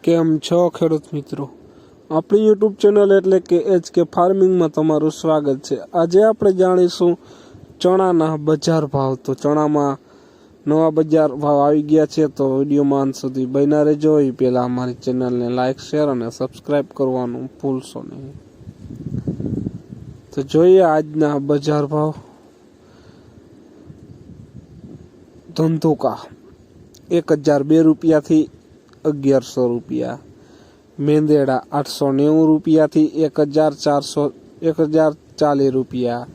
કેમ છો ખેડૂત મિત્રો, આપણી યુટ્યુબ ચેનલ એટલે કે HK ફાર્મિંગમાં તમારું સ્વાગત છે। આજે આપણે જાણીશું ચણાના બજાર ભાવ। તો ચણામાં નવા બજાર ભાવ આવી ગયા છે, તો વિડીયોમાં અંત સુધી બન્યા રહેજો। એ પહેલાં અમારી ચેનલને લાઇક, શેર અને સબસ્ક્રાઈબ કરવાનું ભૂલશો નહીં। તો જોઈએ આજના બજાર ભાવ। ધંધુકા 1002 રૂપિયાથી 1100 રૂપિયા, મેંદેડા 890 રૂપિયાથી 1040 રૂપિયા,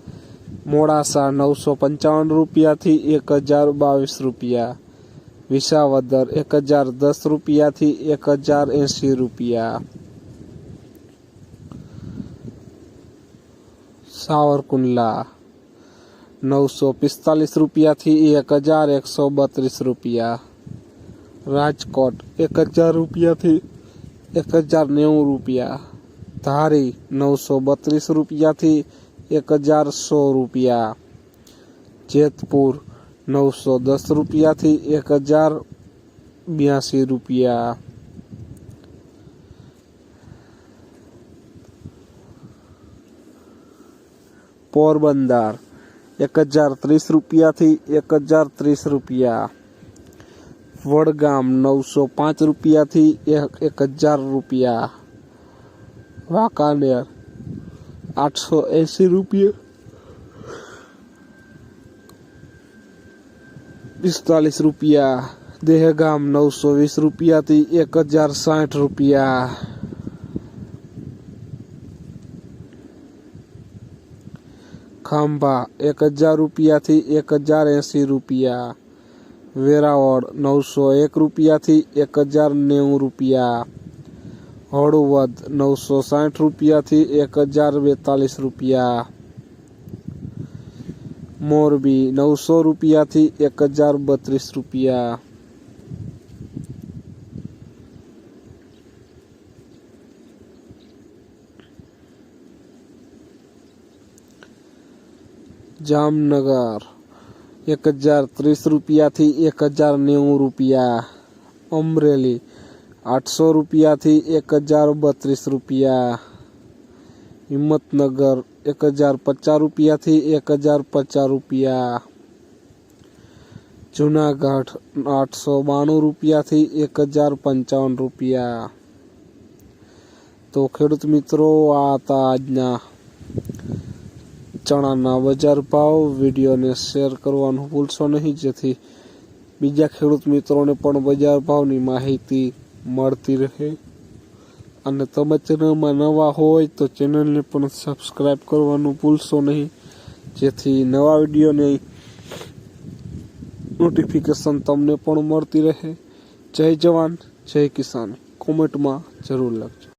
મોડાસા 955 રૂપિયાથી 1022 રૂપિયા, વિસાવદર 1010 રૂપિયાથી 1080 રૂપિયા, સાવરકુંડલા 945 રૂપિયાથી 1132 રૂપિયા, રાજકોટ 1000 રૂપિયાથી 1090 રૂપિયા, ધારી 932 રૂપિયાથી 1100 રૂપિયા, જેતપુર 910 રૂપિયાથી 1082 રૂપિયા, પોરબંદર 1030 રૂપિયાથી 1030 રૂપિયા, વડગામ 905 રૂપિયાથી 1000 રૂપિયા, વાંકાનેર 880 રૂપિયા 45 રૂપિયા, દહેગામ 920 રૂપિયાથી 1060 રૂપિયા, ખાંભા 1000 રૂપિયાથી 1080 રૂપિયા, વેરાવળ 901 રૂપિયાથી 1090 રૂપિયા, હળવદ 960 રૂપિયાથી 1042 રૂપિયા, મોરબી 900 રૂપિયાથી 1032 રૂપિયા, જામનગર 1030 રૂપિયાથી 1090 રૂપિયા, અમરેલી 800 રૂપિયાથી 1032 રૂપિયા, હિંમતનગર 1050 રૂપિયાથી 1050 રૂપિયા, જુનાગઢ 892 રૂપિયાથી 1055 રૂપિયા। તો ખેડૂત મિત્રો, આ હતા આજના ચણાના બજાર ભાવ। વિડીયોને શેર કરવાનું ભૂલશો નહીં, જેથી બીજા ખેડૂત મિત્રોને પણ બજાર ભાવની માહિતી મળતી રહે। અને તમે ચેનલમાં નવા હોય તો ચેનલને પણ સબસ્ક્રાઈબ કરવાનું ભૂલશો નહીં, જેથી નવા વિડીયોની નોટિફિકેશન તમને પણ મળતી રહે। જય જવાન, જય કિસાન, કોમેન્ટમાં જરૂર લખજો।